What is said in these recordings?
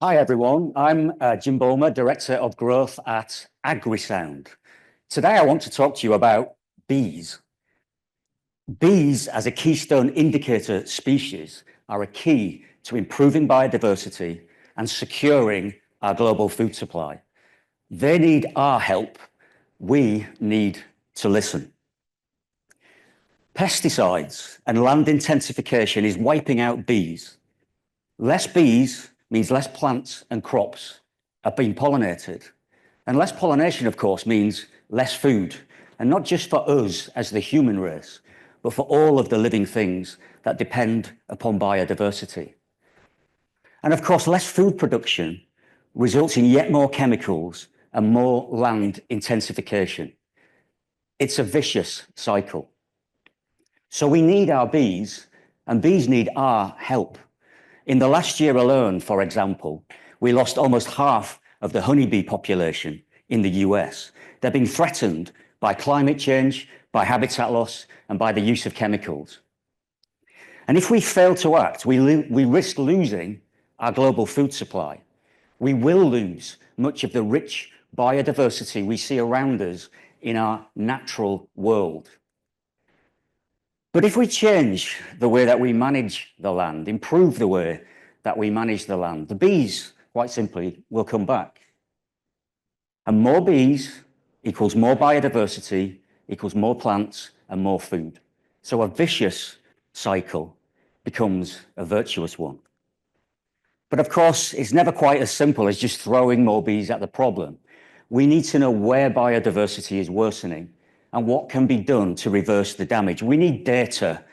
Hi, everyone. I'm Jim Bulmer, Director of Growth at AgriSound. Today, I want to talk to you about bees. Bees, as a keystone indicator species, are a key to improving biodiversity and securing our global food supply. They need our help. We need to listen. Pesticides and land intensification is wiping out bees. Less bees means less plants and crops are being pollinated. And less pollination, of course, means less food. And not just for us as the human race, but for all of the living things that depend upon biodiversity. And of course, less food production results in yet more chemicals and more land intensification. It's a vicious cycle. So we need our bees, and bees need our help. In the last year alone, for example, we lost almost half of the honeybee population in the US. They're being threatened by climate change, by habitat loss, and by the use of chemicals. And if we fail to act, we risk losing our global food supply. We will lose much of the rich biodiversity we see around us in our natural world. But if we change the way that we manage the land, improve the way that we manage the land, the bees, quite simply, will come back. And more bees equals more biodiversity, equals more plants and more food. So a vicious cycle becomes a virtuous one. But of course, it's never quite as simple as just throwing more bees at the problem. We need to know where biodiversity is worsening and what can be done to reverse the damage. We need data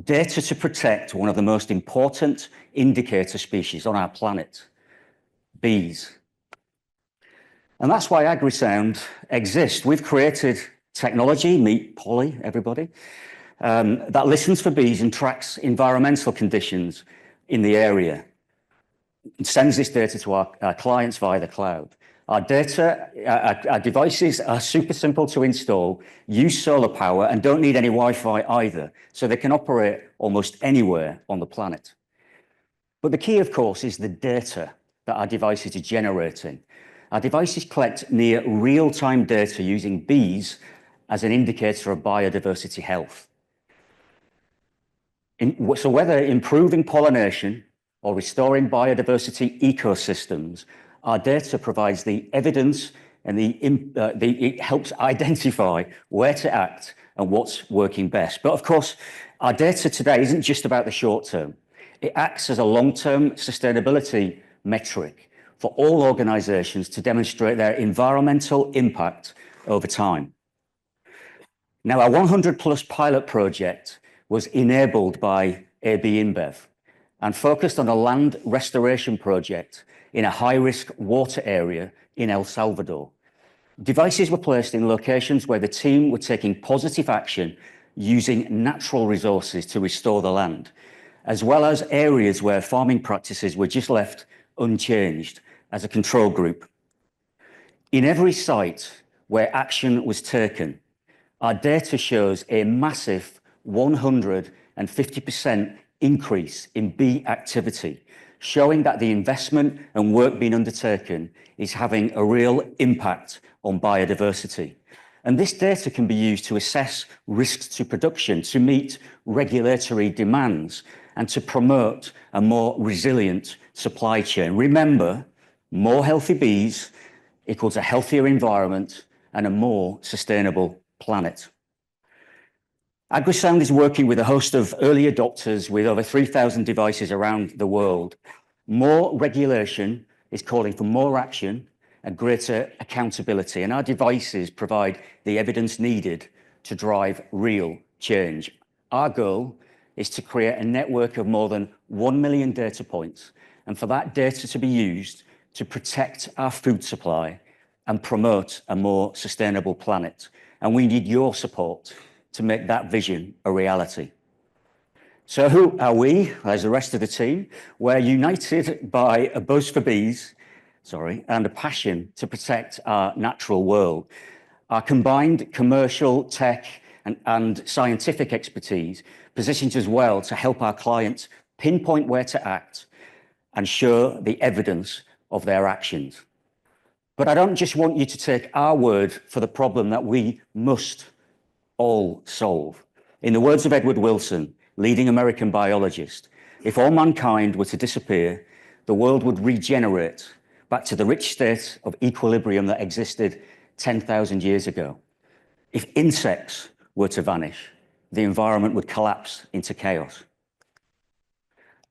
to protect one of the most important indicator species on our planet, bees. And that's why AgriSound exists. We've created technology, meet Polly, everybody, that listens for bees and tracks environmental conditions in the area. It sends this data to our clients via the cloud. Our devices are super simple to install, use solar power, and don't need any Wi-Fi either, so they can operate almost anywhere on the planet. But the key, of course, is the data that our devices are generating. Our devices collect near real-time data using bees as an indicator of biodiversity health. So whether improving pollination or restoring biodiversity ecosystems, our data provides the evidence and it helps identify where to act and what's working best. But of course, our data today isn't just about the short term. It acts as a long-term sustainability metric for all organizations to demonstrate their environmental impact over time. Now, our 100+ pilot project was enabled by AB InBev and focused on a land restoration project in a high-risk water area in El Salvador. Devices were placed in locations where the team were taking positive action using natural resources to restore the land, as well as areas where farming practices were just left unchanged as a control group. In every site where action was taken, our data shows a massive 150% increase in bee activity, showing that the investment and work being undertaken is having a real impact on biodiversity. And this data can be used to assess risks to production, to meet regulatory demands, and to promote a more resilient supply chain. Remember, more healthy bees equals a healthier environment and a more sustainable planet. AgriSound is working with a host of early adopters with over 3,000 devices around the world. More regulation is calling for more action and greater accountability, and our devices provide the evidence needed to drive real change. Our goal is to create a network of more than 1 million data points, and for that data to be used to protect our food supply and promote a more sustainable planet. And we need your support to make that vision a reality. So who are we, as the rest of the team? We're united by a buzz for bees, and a passion to protect our natural world. Our combined commercial, tech, and scientific expertise positions us well to help our clients pinpoint where to act and show the evidence of their actions. But I don't just want you to take our word for the problem that we must all solve. In the words of Edward Wilson, leading American biologist, if all mankind were to disappear, the world would regenerate back to the rich state of equilibrium that existed 10,000 years ago. If insects were to vanish, the environment would collapse into chaos.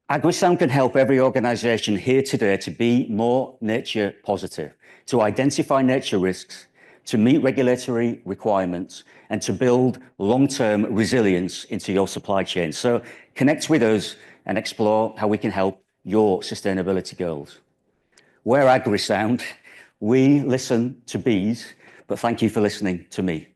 AgriSound can help every organisation here today to be more nature positive, to identify nature risks, to meet regulatory requirements, and to build long-term resilience into your supply chain. So connect with us and explore how we can help your sustainability goals. We're AgriSound. We listen to bees, but thank you for listening to me.